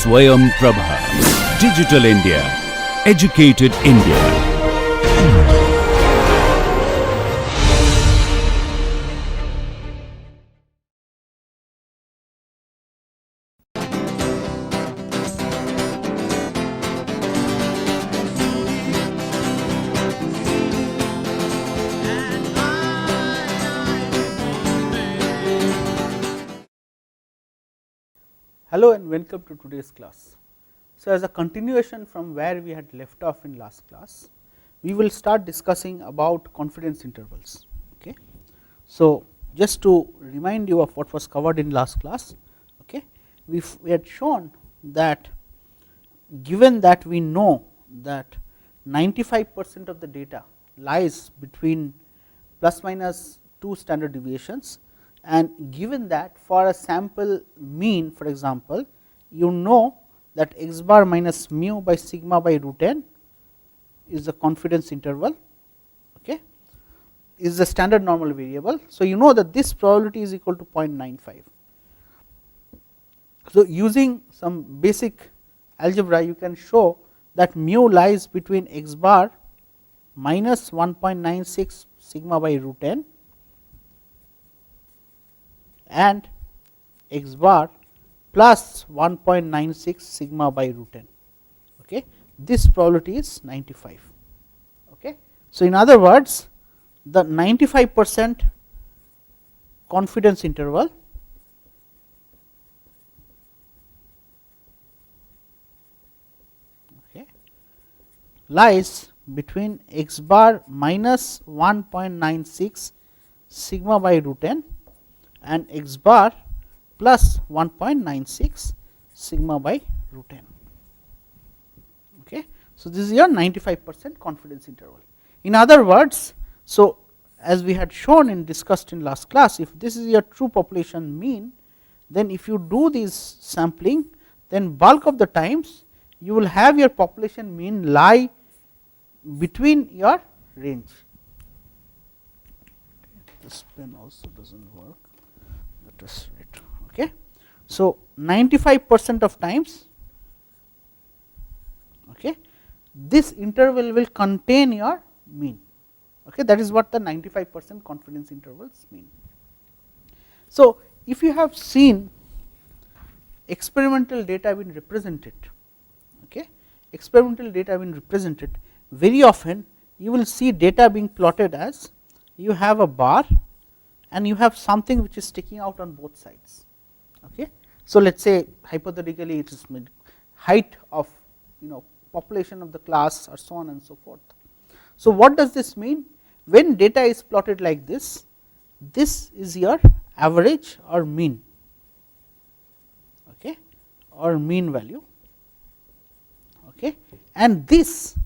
Swayam Prabha. Digital India. Educated India. Hello and welcome to today's class. So, as a continuation from where we had left off in last class, we will start discussing about confidence intervals. Okay. So, just to remind you of what was covered in last class, okay, we had shown that given that we know that 95% of the data lies between plus minus 2 standard deviations, and given that for a sample mean, for example, you know that x bar minus mu by sigma by root n is the confidence interval, okay, is the standard normal variable. So, you know that this probability is equal to 0.95. So, using some basic algebra, you can show that mu lies between x bar minus 1.96 sigma by root n and x bar plus 1.96 sigma by root n. Okay. This probability is 95. Okay. So, in other words, the 95% confidence interval lies between x bar minus 1.96 sigma by root n and x bar plus 1.96 sigma by root n. Okay. So, this is your 95% confidence interval. In other words, so as we had shown and discussed in last class, if this is your true population mean, then if you do this sampling, then bulk of the times you will have your population mean lie between your range. This pen also does not work. Let us write. Okay. So, 95% of times, okay, this interval will contain your mean. Okay, that is what the 95% confidence intervals mean. So, if you have seen experimental data being represented, okay, experimental data being represented, very often you will see data being plotted as you have a bar and you have something which is sticking out on both sides. Okay. So, let us say hypothetically it is height of population of the class or so on and so forth. So, what does this mean? When data is plotted like this is your average or mean, okay, or mean value, okay, and this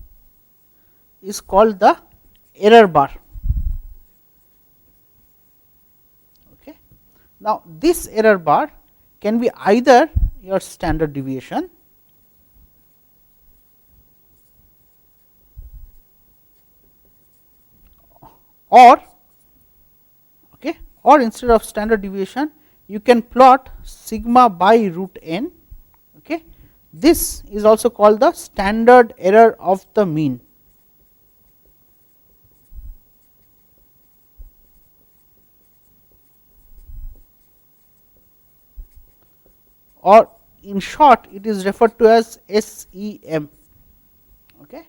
is called the error bar. Okay. Now, this error bar can be either your standard deviation or, okay, or instead of standard deviation you can plot sigma by root n. Okay. This is also called the standard error of the mean. Or in short it is referred to as SEM. Okay.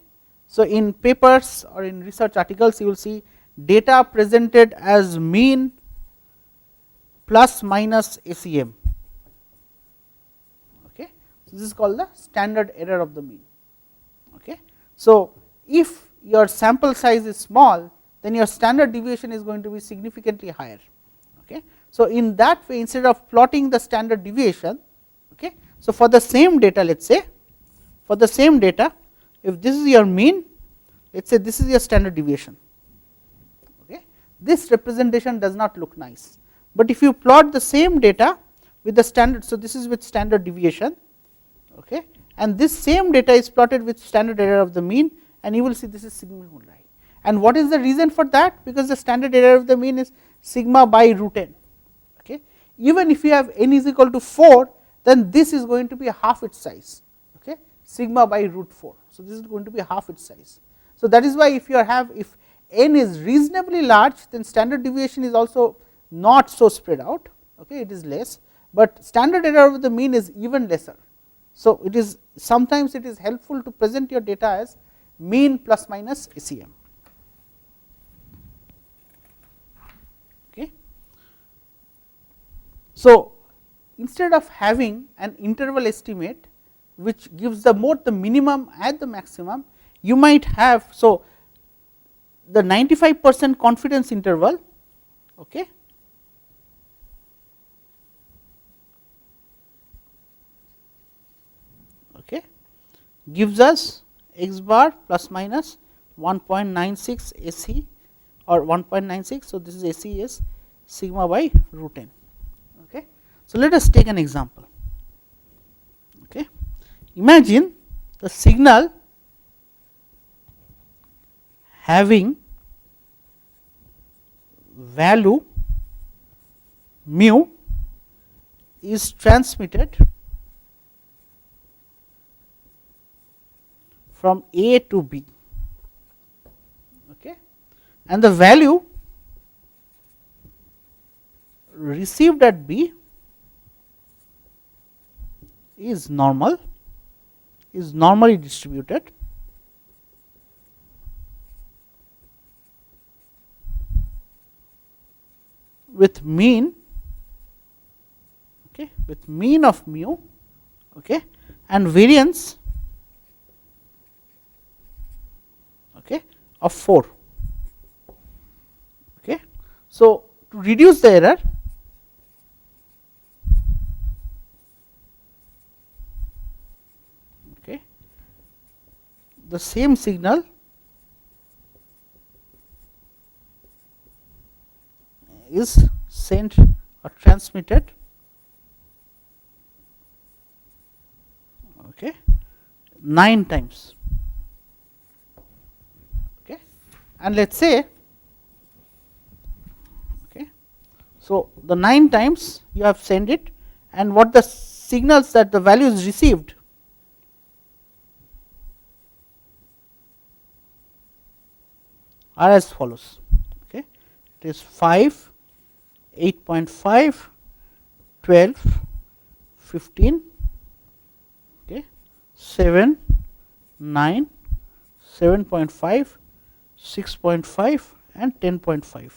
So, in papers or in research articles you will see data presented as mean plus minus SEM. Okay. So, this is called the standard error of the mean. Okay. So, if your sample size is small, then your standard deviation is going to be significantly higher. Okay. So, in that way, instead of plotting the standard deviation, okay, so for the same data, let us say for the same data, if this is your mean, let us say this is your standard deviation. Okay. This representation does not look nice, but if you plot the same data with the standard, so this is with standard deviation, okay, and this same data is plotted with standard error of the mean, and you will see this is significantly high. And what is the reason for that? Because the standard error of the mean is sigma by root n. Okay. Even if you have n is equal to 4, then this is going to be half its size, okay, sigma by root 4. So, this is going to be half its size. So, that is why if you have, if n is reasonably large, then standard deviation is also not so spread out, okay, it is less, but standard error over the mean is even lesser. So, it is sometimes it is helpful to present your data as mean plus minus SEM. Okay. So, instead of having an interval estimate which gives the both the minimum and the maximum, you might have, so the 95% confidence interval, okay, okay, gives us x bar plus minus 1.96 SE or 1.96. So, this is SE is sigma by root n. Okay. So, let us take an example. Okay. Imagine the signal having value mu is transmitted from A to B, okay, and the value received at B is normal, is normally distributed, with mean, okay, with mean of mu, okay, and variance, okay, of 4. Okay. So, to reduce the error, okay, the same signal is sent or transmitted, okay, 9 times, okay, and let us say, okay, so the 9 times you have sent it, and what the signals that the value is received are as follows. Okay, it is 5, 8.5, 12, 15, okay, 7, 9, 7.5, 6.5 and 10.5.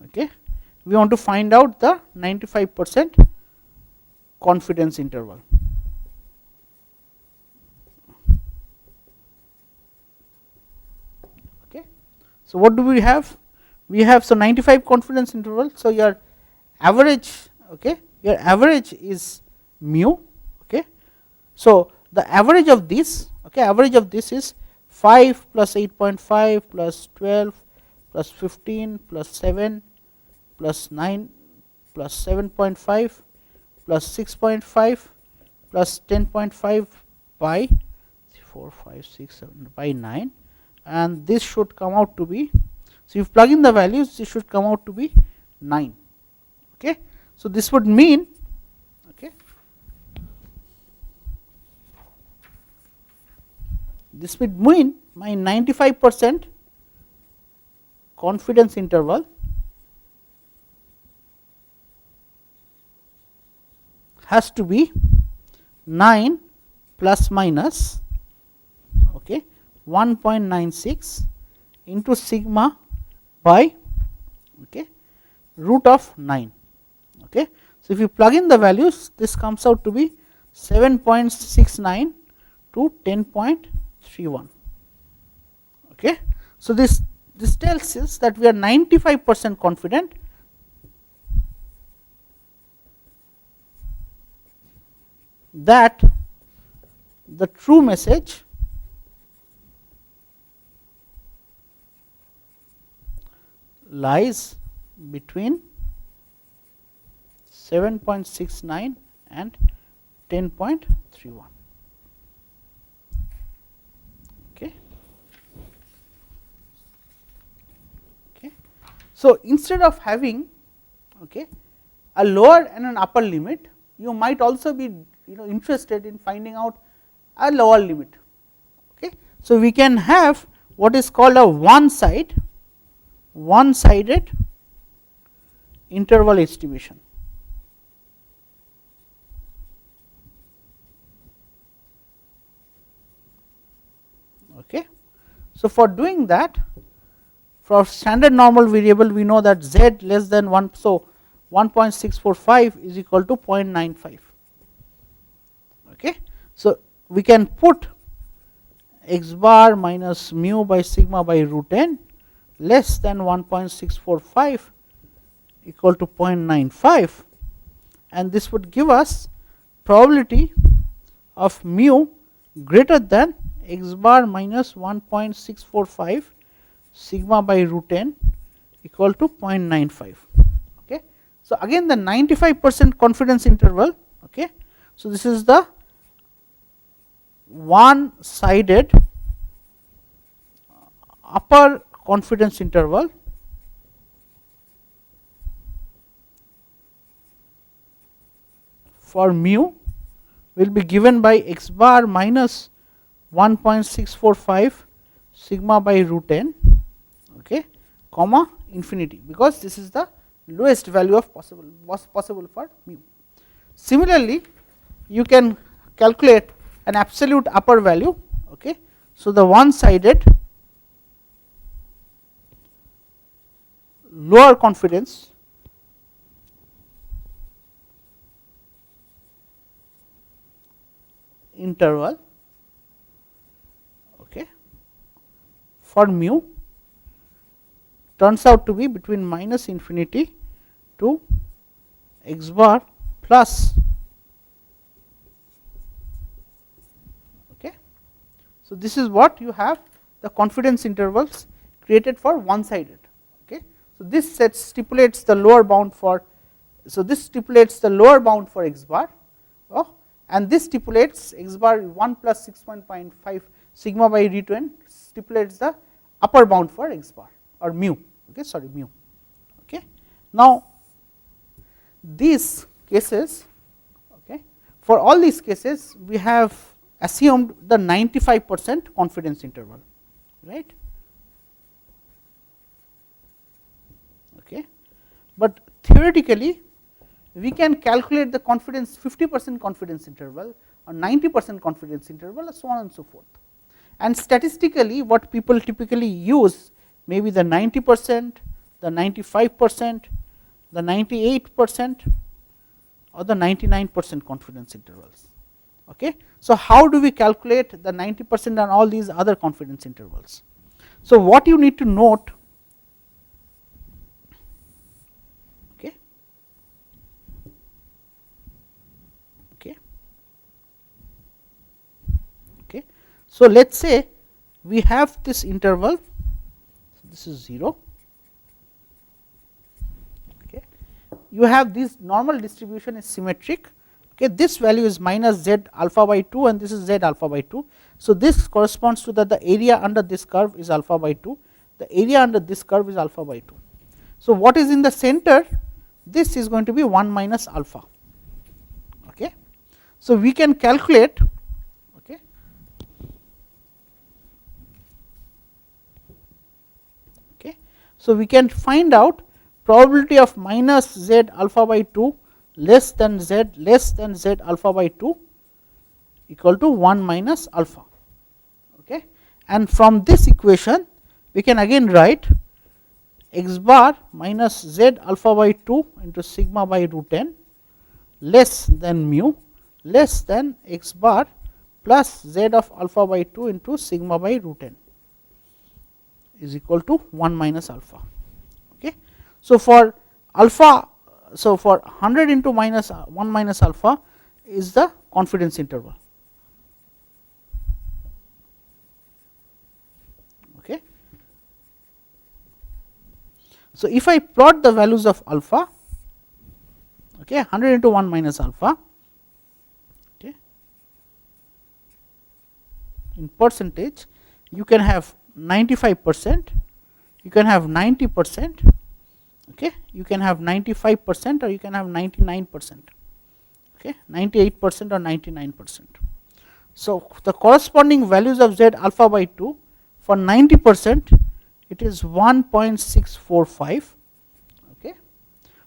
Okay. We want to find out the 95% confidence interval. Okay. So, what do we have? We have, so 95 confidence interval. So, your average, okay, your average is mu. Okay. So, the average of this, okay, average of this is 5 plus 8.5 plus 12 plus 15 plus 7 plus 9 plus 7.5 plus 6.5 plus 10.5 by 4, 5, 6, 7 by 9, and this should come out to be, so if you plug in the values, this should come out to be 9. Okay. So, this would mean, okay, this would mean my 95% confidence interval has to be 9 plus minus, okay, 1.96 into sigma by, okay, root of 9. Okay. So, if you plug in the values, this comes out to be 7.69 to 10.31. Okay. So, this tells us that we are 95% confident that the true message lies between 7.69 and 10.31. Okay. Okay. So, instead of having, okay, a lower and an upper limit, you might also be interested in finding out a lower limit. Okay. So, we can have what is called a one-sided interval estimation. Okay. So, for doing that, for standard normal variable we know that z less than 1. So, 1.645 is equal to 0.95. Okay. So, we can put x bar minus mu by sigma by root n less than 1.645 equal to 0.95, and this would give us probability of mu greater than x bar minus 1.645 sigma by root n equal to 0.95. Okay. So, again the 95% confidence interval. Okay. So, this is the one sided upper confidence interval for mu will be given by x bar minus 1.645 sigma by root n, okay, comma infinity, because this is the lowest value of possible for mu. Similarly, you can calculate an absolute upper value. Okay. So, the one sided lower confidence interval, okay, for mu turns out to be between minus infinity to x bar plus. Okay. So, this is what you have the confidence intervals created for one sided. Okay. So, this set stipulates the lower bound for, so this stipulates the lower bound for x bar, and this stipulates x bar 1 plus 61.5 sigma by root n stipulates the upper bound for x bar or mu. Okay, sorry, mu. Okay. Now, these cases, okay, for all these cases we have assumed the 95% confidence interval, right. Okay. But theoretically we can calculate the confidence 50% confidence interval or 90% confidence interval, and so on and so forth. And statistically what people typically use may be the 90%, the 95%, the 98% or the 99% confidence intervals. Okay. So, how do we calculate the 90% and all these other confidence intervals? So, what you need to note, okay, okay, okay. So, let us say we have this interval, so this is 0, okay. You have this normal distribution is symmetric. Okay, this value is minus z alpha by 2 and this is z alpha by 2. So, this corresponds to that the area under this curve is alpha by 2, the area under this curve is alpha by 2. So, what is in the center, this is going to be 1 minus alpha. Okay. So, we can calculate, okay, okay. So, we can find out probability of minus z alpha by 2 less than z alpha by 2 equal to 1 minus alpha. Okay. And from this equation we can again write x bar minus z alpha by 2 into sigma by root n less than mu less than x bar plus z of alpha by 2 into sigma by root n is equal to 1 minus alpha. Okay. So, for alpha, so for 100 into minus 1 minus alpha is the confidence interval. Okay. So, if I plot the values of alpha, okay, 100 into 1 minus alpha, okay, in percentage you can have 95%, you can have 90%, okay, you can have 95% or you can have 99%. okay, 98% or 99%. So, the corresponding values of z alpha by 2 for 90% it is 1.645, okay.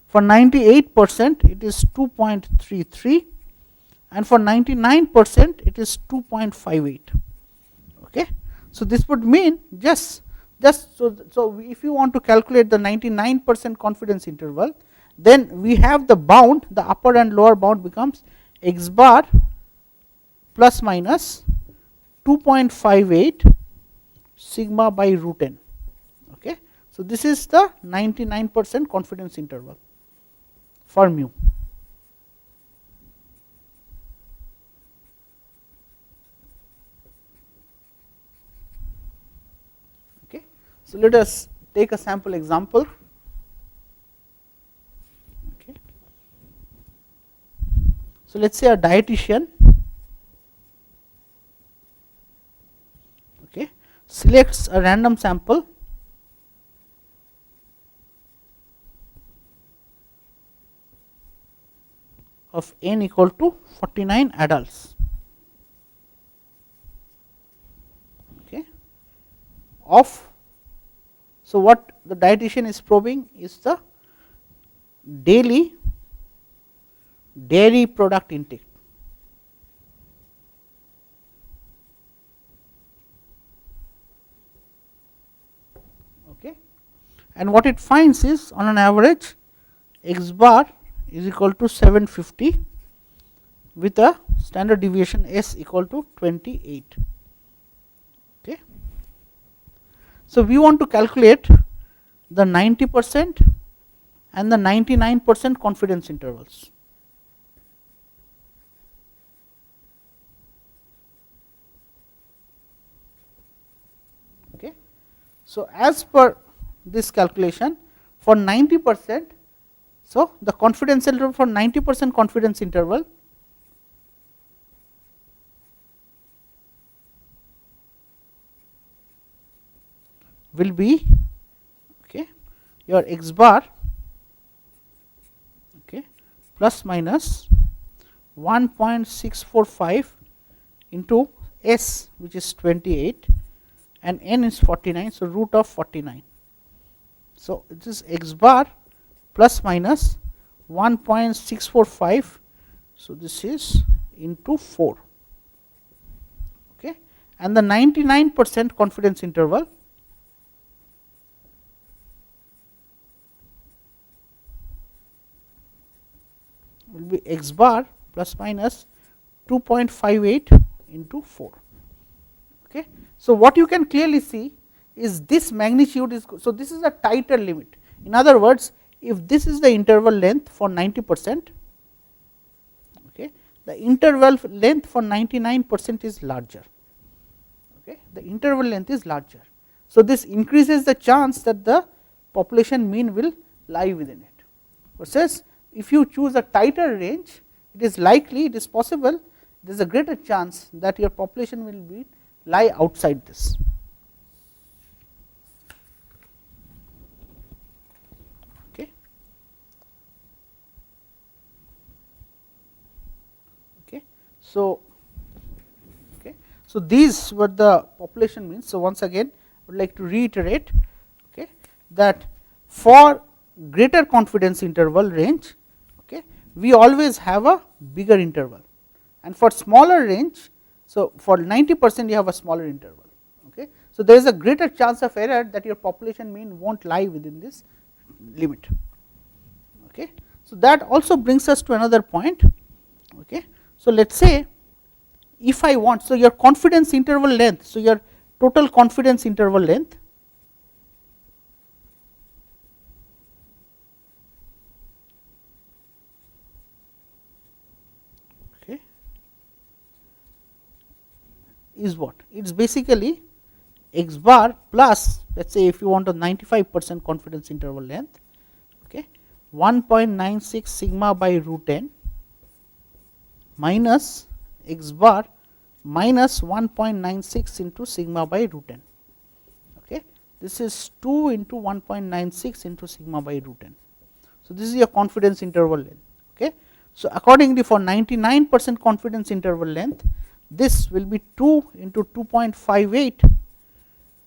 For 98% it is 2.33, and for 99% it is 2.58, okay. So, this would mean just so if you want to calculate the 99% confidence interval, then we have the bound, the upper and lower bound becomes x bar plus minus 2.58 sigma by root n, okay. So, this is the 99% confidence interval for mu. Okay. So, let us take a sample example. Okay. So, let us say a dietitian, okay, selects a random sample of n equal to 49 adults, okay, of. So, what the dietitian is probing is the daily dairy product intake, okay, and what it finds is on an average x bar is equal to 750 with a standard deviation s equal to 28, okay. So, we want to calculate the 90% and the 99% confidence intervals. Okay. So, as per this calculation for 90%, so the confidence interval for 90% confidence interval will be, okay, your x bar, okay, plus minus 1.645 into s, which is 28, and n is 49. So, root of 49. So, it is x bar plus minus 1.645. So, this is into 4, okay, and the 99% confidence interval will be x bar plus minus 2.58 into 4, okay. So, what you can clearly see is this magnitude is, so this is a tighter limit. In other words, if this is the interval length for 90%, okay, the interval length for 99% is larger, okay, the interval length is larger. So, this increases the chance that the population mean will lie within it, versus if you choose a tighter range, it is likely, it is possible, there is a greater chance that your population will be lie outside this. Okay. Okay. So, okay. So, these were the population means. So, once again I would like to reiterate, okay, that for greater confidence interval range, okay, we always have a bigger interval, and for smaller range, so for 90% you have a smaller interval, okay. So, there is a greater chance of error that your population mean will not lie within this limit, okay. So, that also brings us to another point, okay. So, let us say if I want, so your confidence interval length, so your total confidence interval length, is what? It is basically x bar plus, let us say if you want a 95% confidence interval length, okay, 1.96 sigma by root n minus x bar minus 1.96 into sigma by root n, okay. This is 2 into 1.96 into sigma by root n. So, this is your confidence interval length, okay. So, accordingly for 99% confidence interval length, this will be 2 into 2.58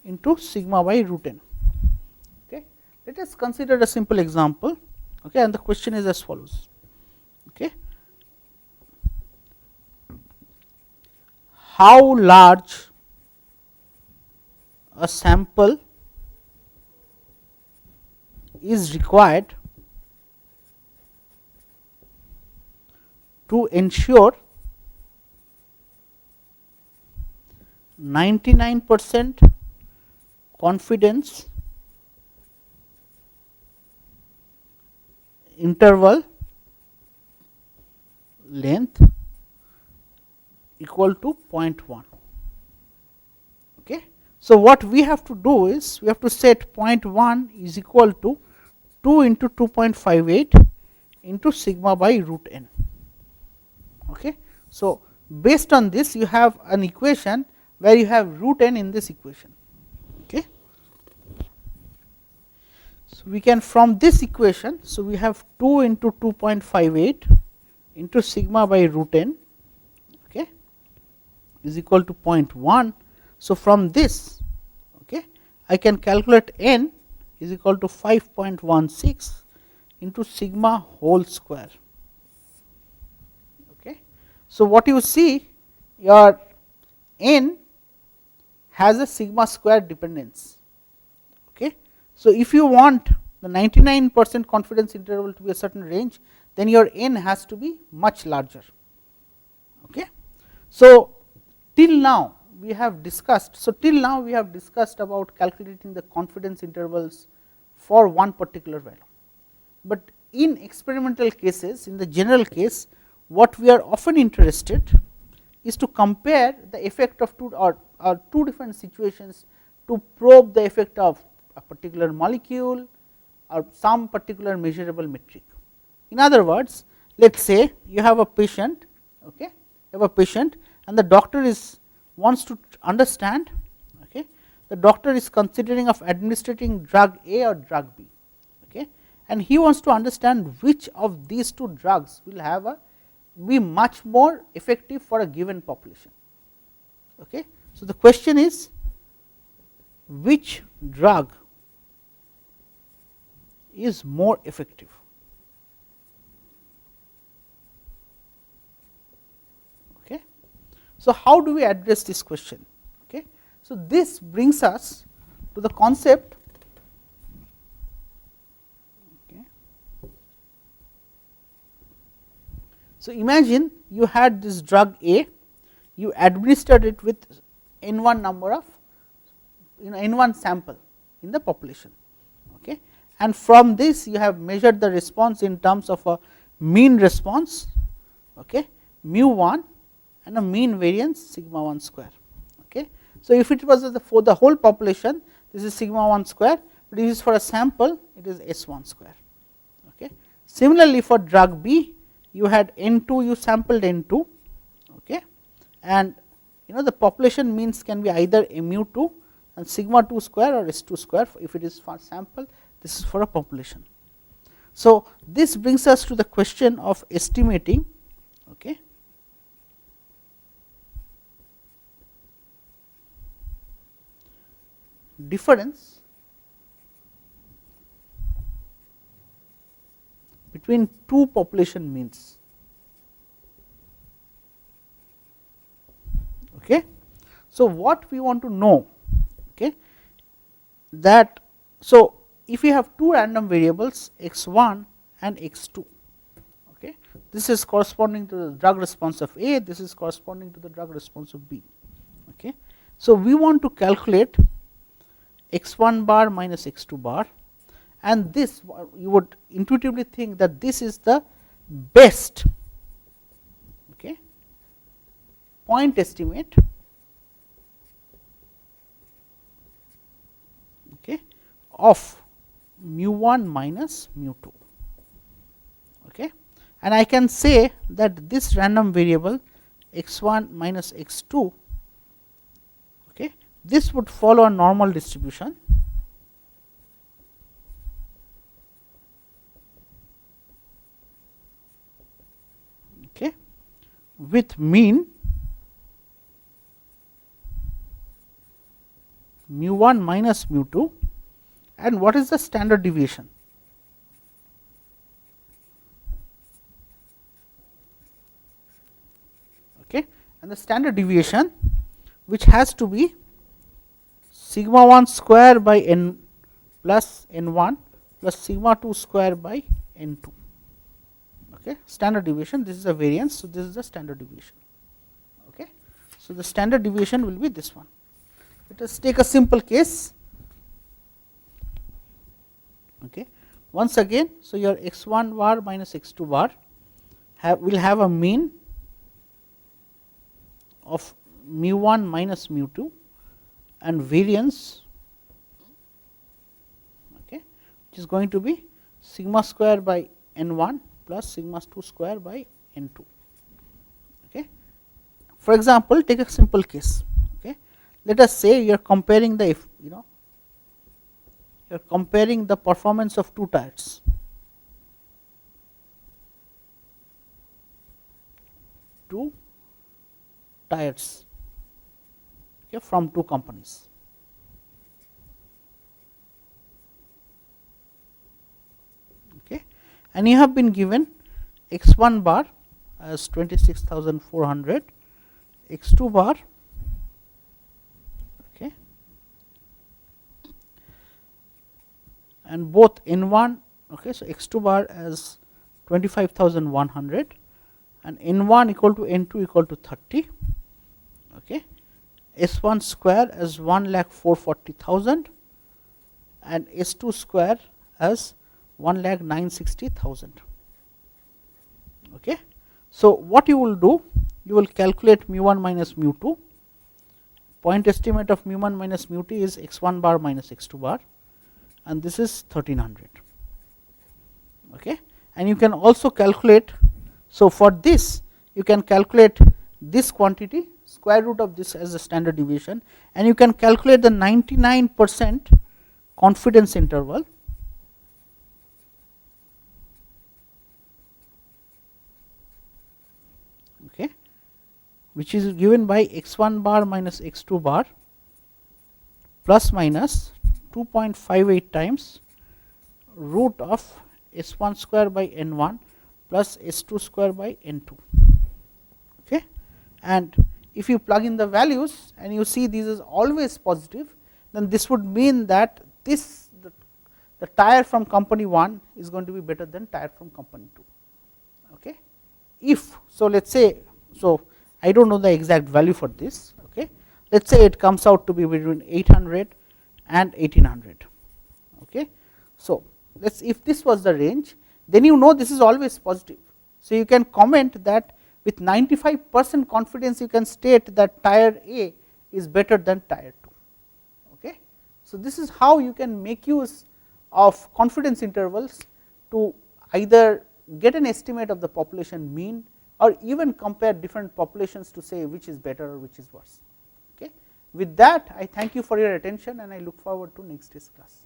into sigma by root n. Okay. Let us consider a simple example, okay, and the question is as follows. Okay. How large a sample is required to ensure 99% confidence interval length equal to 0.1. Okay. So, what we have to do is we have to set 0.1 is equal to 2 into 2.58 into sigma by root n. Okay. So, based on this you have an equation where you have root n in this equation. Okay. So, we can from this equation, so we have 2 into 2.58 into sigma by root n, okay, is equal to 0.1. So, from this, okay, I can calculate n is equal to 5.16 into sigma whole square. Okay. So, what you see, your n has a sigma square dependence. Okay. So, if you want the 99% confidence interval to be a certain range, then your n has to be much larger. Okay. So, till now we have discussed, about calculating the confidence intervals for one particular value, but in experimental cases, in the general case, what we are often interested is to compare the effect of two different situations to probe the effect of a particular molecule or some particular measurable metric. In other words, let us say you have a patient, okay, and the doctor wants to understand, okay, the doctor is considering of administering drug A or drug B, okay, and he wants to understand which of these two drugs will be much more effective for a given population. Okay. So, the question is which drug is more effective. Okay. So, how do we address this question? Okay. So, this brings us to the concept. Okay. So, imagine you had this drug A, you administered it with n1 number of n1 sample in the population, okay, and from this you have measured the response in terms of a mean response, okay, mu 1 and a mean variance sigma 1 square. Okay. So, if it was for the whole population, this is sigma 1 square, but if it is for a sample, it is S 1 square. Okay. Similarly, for drug B, you had N2, you sampled N2, okay, and the population means can be either mu 2 and sigma 2 square or S 2 square if it is for sample, this is for a population. So, this brings us to the question of estimating, okay, difference between two population means. Okay. So, what we want to know, okay, that so if we have two random variables x1 and x2, okay, this is corresponding to the drug response of A, this is corresponding to the drug response of B. Okay. So, we want to calculate x1 bar minus x2 bar, and this you would intuitively think that this is the best, okay, point estimate, okay, of mu 1 minus mu 2, okay, and I can say that this random variable x 1 minus x 2, okay, this would follow a normal distribution, with mean mu1 minus mu2, and what is the standard deviation? Okay. And the standard deviation, which has to be sigma 1 square by n plus n1 plus sigma 2 square by n2. Okay. Standard deviation, this is the variance, so this is the standard deviation. Okay. So the standard deviation will be this one. Let us take a simple case. Okay. Once again, so your x1 bar minus x2 bar will have a mean of mu1 minus mu2 and variance, okay, which is going to be sigma square by n1 plus sigma 2 square by n2. Okay. For example, take a simple case. Okay. Let us say you are comparing the you are comparing the performance of two tires. Two tires, okay, from two companies. Okay. And you have been given x1 bar as 26,400, x2 bar, okay, and both n1, okay, so x2 bar as 25,100 and n1 equal to n2 equal to 30, okay, s1 square as 1,440,000 and s2 square as 1,960,000. Okay. So what you will do, you will calculate mu1 minus mu2, point estimate of mu1 minus mu2 is x1 bar minus x2 bar, and this is 1300. Okay. And you can also calculate, so for this you can calculate this quantity, square root of this as a standard deviation, and you can calculate the 99% confidence interval, okay, which is given by x1 bar minus x2 bar plus minus 2.58 times root of s1 square by n1 plus s2 square by n2. Okay. And if you plug in the values and you see this is always positive, then this would mean that this the tire from company 1 is going to be better than tire from company 2. Okay. If so, let us say, so I do not know the exact value for this. Okay. Let us say it comes out to be between 800 and 1800. Okay. So if this was the range, then you know this is always positive. So you can comment that with 95% confidence you can state that tire A is better than tire 2. Okay. So this is how you can make use of confidence intervals to either get an estimate of the population mean or even compare different populations to say which is better or which is worse. Okay. With that, I thank you for your attention and I look forward to next day's class.